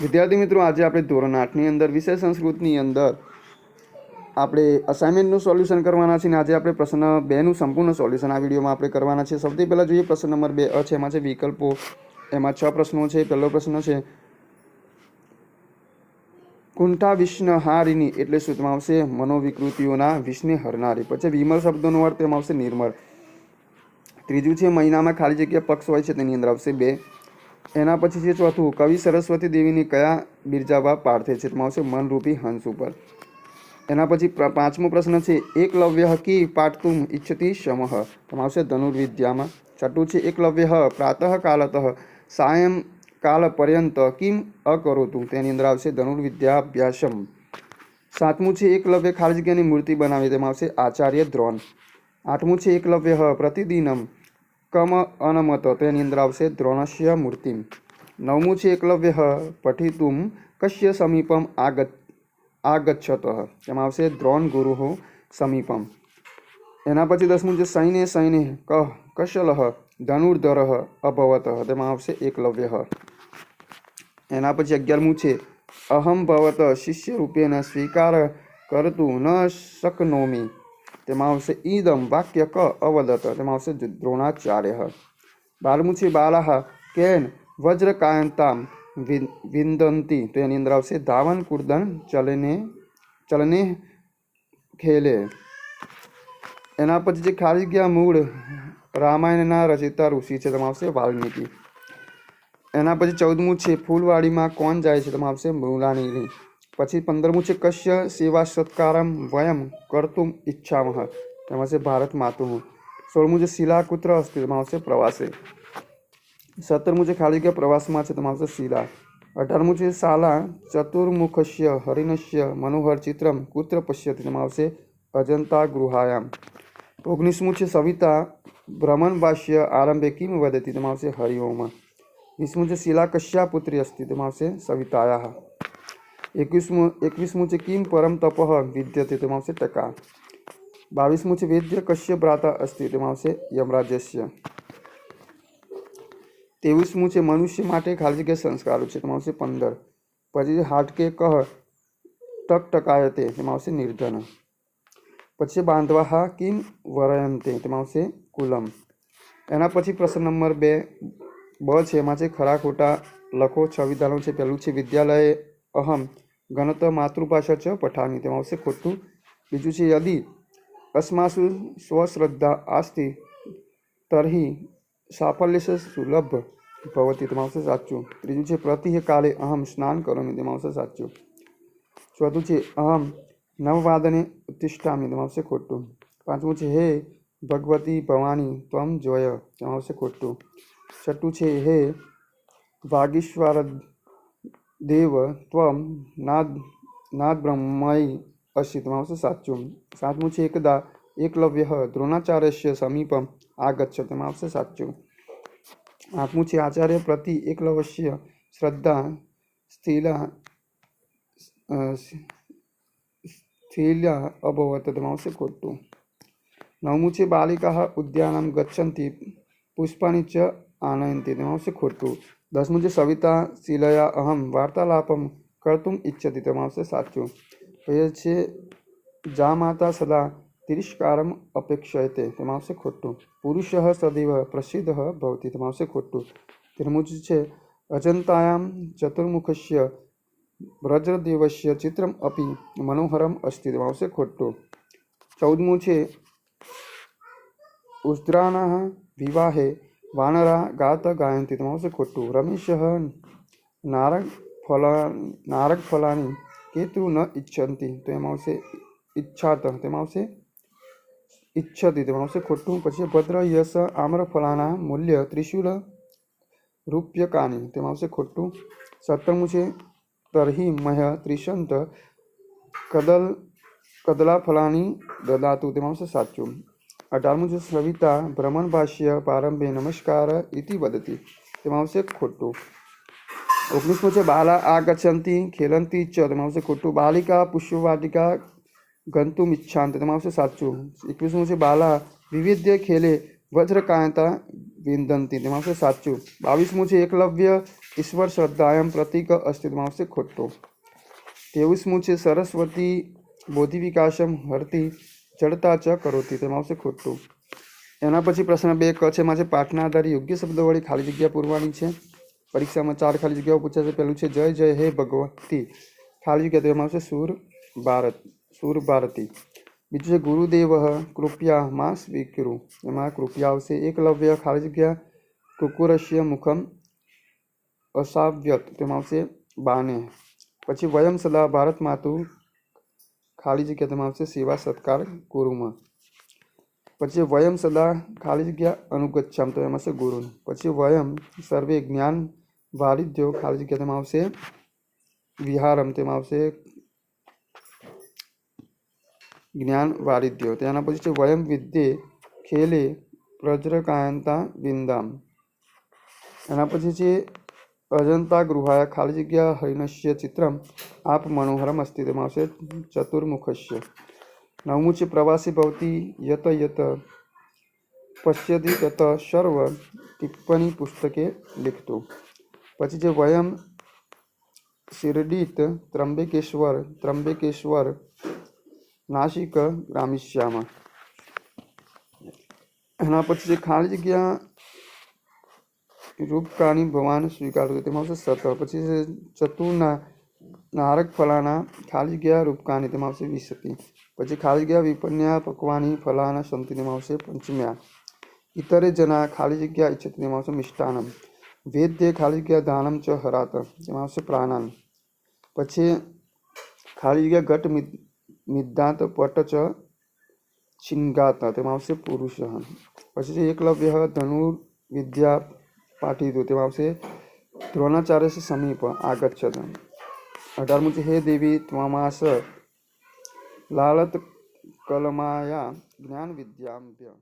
વિદ્યાર્થી મિત્રો, આજે આપણે ધોરણ 8ની અંદર વિષય સંસ્કૃતની અંદર આપણે અસાઇનમેન્ટનું સોલ્યુશન કરવાના છે. આજે આપણે પ્રશ્ન 2નું સંપૂર્ણ સોલ્યુશન આ વિડીયોમાં આપણે કરવાના છે. સૌથી પહેલાં જોઈએ પ્રશ્ન નંબર 2 છે. એમાં છે વિકલ્પો. એમાં 6 પ્રશ્નો છે. પહેલો પ્રશ્ન છે કુંઠા વિષ્ણહારિણી એટલે શું? તેમાં આવશે મનોવિકૃતિઓના વિષને હરનારી. પછી વિમલ શબ્દોનો અર્થ તેમાં આવશે નિર્મળ. ત્રીજું છે મહિનામાં ખાલી જગ્યા પક્ષ હોય છે, તેની અંદર આવશે 2. એના પછી છે ચોથું, કવિ સરસ્વતી દેવીની કયા બિરજાવા પાર્થે છે? તેમાં આવશે મનરૂપી હંસ ઉપર. એના પછી પાંચમો પ્રશ્ન છે એકલવ્ય કી પાઠતુમ ઈચ્છતિ શમઃ? તેમાં આવશે ધનુર્વિદ્યામાં. છઠ્ઠું છે એકલવ્ય પ્રાતઃ કાલતઃ સાયં કાલ પર્યંત કિમ અકરોતું? તેની અંદર આવશે ધનુર્વિદ્યાભ્યાસમ. સાતમું છે એકલવ્ય ખાલી જગ્યાની મૂર્તિ બનાવી, તેમાં આવશે આચાર્ય દ્રોણ. આઠમું છે એકલવ્ય પ્રતિદિનમ કમ અનમત, તેની અંદર આવશે દ્રોણસ્ય મૂર્તિમ. નવમું છે એકલવ્ય પઠિતુમ કશ્ય સમીપમ આગચ્છત, તેમાં આવશે દ્રોણ ગુરુ સમીપમ. એના પછી 10મું છે સૈન્ય સૈન્ય કશલઃ ધનુર્ધરઃ અભવત, તેમાં આવશે એકલવ્ય. એના પછી 11મું છે અહમ ભવત શિષ્ય રૂપેણ સ્વીકાર કરતું ન શક્નોમી, તેમાં આવશે ઈદમ વાક્ય ક અવદત, તેમાં આવશે દ્રોણાચાર્ય. 12મું છે બાલાહ કેન વજ્રકાયંતામ વિંદંતી, તો એની અંદર આવશે ધાવન કુર્દન ચલને ખેલે. એના પછી જે ખાલી ગયા મૂળ રામાયણના રચિતા ઋષિ છે, તેમાં આવશે વાલ્મીકી. એના પછી 14મું છે ફૂલવાડીમાં કોણ જાય છે? તેમાં આવશે મૃણાલિની. પછી 15મું છે કશ્ય સેવા સત્કારમ વયમ કર્તુમ ઈચ્છામઃ, તેમાં આવશે ભારત માતુઃ. 16મું છે શિલા કુત્ર અસ્તિ, તેમાં આવશે પ્રવાસે. 17મું છે ખાલી ગયા પ્રવાસમાં છે, તેમાં આવશે શિલા. 18મું છે શાલા ચતુર્મુખસ્ય હરિણસ્ય મનોહર ચિત્રમ કુત્ર પશ્યતિ, તેમાં આવશે અજંતા ગૃહાયામ. 19મું છે સવિતા ભ્રમણ ભાષ્ય આરંભે કિમ વદતિ, તેમાં આવશે હરિઓમાં. 20મું છે શિલા કશ્યા પુત્રી અસ્તિ, તેમાં આવશે સવિતાયાઃ. 21મું છે કિમ પરમ તપઃ વિદ્યતે, તેમાં આવશે ટકા. 22મું છે વેદ્ય કશ્ય ભ્રાતા અસ્તિ, તેમાં આવશે યમરાજસ્ય. 23મું છે મનુષ્ય માટે ખાલી જગ્યા સંસ્કારો છે, તેમાં આવશે 15. પછી હાટકે કહ ટકટકાયતે, તેમાં આવશે નિર્ધન. પછી બાંધવાહા કિમ વરયંતે, તેમાં આવશે કુલમ. એના પછી પ્રશ્ન નંબર 2 છે. એમાં છે ખરા ખોટા લખો. 6 વિધાનો છે. પહેલું છે વિદ્યાલયે અહમ ગણત માતૃભાષા ચ પઠામી, તેમાં આવશે ખોટું. બીજું છે યદિ અસ્માસુ સ્વશ્રદ્ધા આસ્તિ તર્હિ સાફલ્ય સુલભ ભવતી, તેમાં આવશે સાચું. ત્રીજું છે પ્રતિહ કાલે અહમ સ્નાન કરોમી, તેમાં આવશે સાચું. ચોથું છે અહમ નવવાદને ઉત્તિષ્ઠામી, તેમાં આવશે ખોટું. પાંચમું છે હે ભગવતી ભવાની ત્વમ જોય, તેમાં આવશે ખોટું. છઠ્ઠું છે હે વાગીશ્વર દેવ ત્વમ નાદ બ્રહ્મયી અસી, તેમાં આવશે સાચું. સાતમું છે એકદા એકલવ્ય દ્રોણાચાર્યસ્ય સમીપમ આગચ્છ, તેમાં આવશે સાચું. આઠમું છે આચાર્ય પ્રતિ એકલવ્ય શ્રદ્ધા સ્થિલ્યા અભવત, તેમાં આવશે ખોટું. નવમું છે બાલિકા ઉદ્યાનમ ગચ્છન્તિ પુષ્પાની ચ આનયંતી, તેમાં આવશે ખોટું. 10મું છે સવિતા શિલયા અહમ વાર્તાલાપમ કર્તુમ ઇચ્છતિ, તેમાં આવશે સાચું. પછી છે જા માતા સદા તિરસ્કારમ અપેક્ષયતે, તેમાં આવશે ખોટું. પુરુષ સદૈવ પ્રસિદ્ધ ભવતિ, તેમાં આવશે ખોટું. 13મું છે અજંતાયામ ચતુર્મુખસ્ય વ્રજદેવસ્ય ચિત્રમ અપી મનોહરમ અસ્તિ, તેમાં આવશે ખોટું. 14મું છે ઉદ્રાના વિવાહે વાનરા ગાત ગાયંતી, તેમાં આવશે ખોટું. રમેશ નારક ફલાની કેતુ ન ઈચ્છંતી, તો એમાં આવશે ઈચ્છાત, તેમાં આવશે ઈચ્છતી, તેમાં આવશે ખોટું. પછી ભદ્ર યશ આમ્ર ફલાના મૂલ્ય ત્રિશુલ રૂપ્યકાની, તેમાં આવશે ખોટું. 17મું છે તર્હિ મહ્ય ત્રિશંત કદલા ફલાની દદાતુ, તેમાં આવશે સાચું. 18મું છે સવિતા ભ્રમણ ભાષ્ય પ્રારંભે નમસ્કાર ઇતિ વદતી, તેમાં આવશે ખોટું. 19મું છે બાલા આગચ્છન્તિ ખેલંતી ચ, તેમાં આવશે ખોટું. બાલિકા પુષ્પવાટિકા ગંતુમ ઇચ્છાંત, તેમાં આવશે સાચું. 21મું છે બાલા વિવિધ્ય ખેલે વજ્રકાયંતા વિંદંતી, તેમાં આવશે સાચું. 22મું છે એકલવ્ય ઈશ્વર શ્રદ્ધાયમ પ્રતીક અસ્તિ તેમાં આવશે ખોટું. 23મું છે સરસ્વતી બોધિ વિકાસમ હરતી જડતા ચ કરોતી તેમાં આવશે ખોટું. એના પછી પ્રશ્ન 2 ક છે એમાં છે પાઠના આધારે યોગ્ય શબ્દો વળી ખાલી જગ્યા પૂરવાની છે. પરીક્ષામાં 4 ખાલી જગ્યાઓ પૂછાશે. પહેલું છે જય જય હે ભગવતી ખાલી જગ્યા તેમાં આવશે સુર ભારતી. બીજું છે ગુરુદેવ કૃપયા માં સ્વીકરુ એમાં કૃપયા આવશે. એકલવ્ય ખાલી જગ્યા કુકુરસ્ય મુખમ અસાવ્યત તેમાં આવશે બાને. પછી વયમ સદા ભારત માતુ ખાલી જગ્યા તેમાં આવશે સેવા સત્કાર ગુરુમાં. પછી વયમ સદા ખાલી જગ્યા અનુગચ્છામ તો એમાં આવશે ગુરુ. પછી વયમ સર્વે જ્ઞાન વારિધ્યો ખાલી જગ્યા તેમાં આવશે વિહારમ તેમાં આવશે જ્ઞાન વારિધ્યો. તેના પછી છે વયમ વિદ્યે ખેલે પ્રજ્રકાયંતા વિંદામ. એના પછી છે અજંતા ગૃહાય ખાલી જગ્યા હરિનશ્ય ચિત્રમ આપ મનોહરમ અસ્તિ તેમાં આવશે ચતુર્મુખસ્ય. 9મું છે પ્રવાસી ભવતી યત યત પશ્યતિ તત સર્વ ટિપ્પણી પુસ્તકે લિખતું. પછી છે વયમ શિરડીત ત્રંબકેશ્વર નાસિક ગ્રામિષ્યામાં. એના પછી છે ખાલી જગ્યા રૂપકાણી ભવાન સ્વીકારતું તેમાં આવશે સત. પછી છે ચતુર્ના નારક ફલાના ખાલી જગ્યા રૂપકાણી તેમાં આવશે વિસતી. પછી ખાલી જગ્યા વિપન્યા પકવાની ફલાના સંતિ તેમાં આવશે પંચમ્યા. ઇતરે જના ખાલી જગ્યા ઈચ્છતિ તેમાં આવશે મિષ્ટાનમ. વેદ્ય ખાલી જગ્યા દાનમ ચ હરાત તેમાં આવશે પ્રાણાન. પછી ખાલી જગ્યા ઘટ મિદ્દાંત પટ ચ છિન્ગાત તેમાં આવશે પુરુષ. પછી છે એકલવ્ય ધનુર્વિદ્યા પાઠિતું તેમાં આવશે દ્રોણાચાર્ય સમીપ આગચ્છત. 18મું છે હે દેવી ત્વમાસ લાલત કલમાયા જ્ઞાન વિદ્યાભ્ય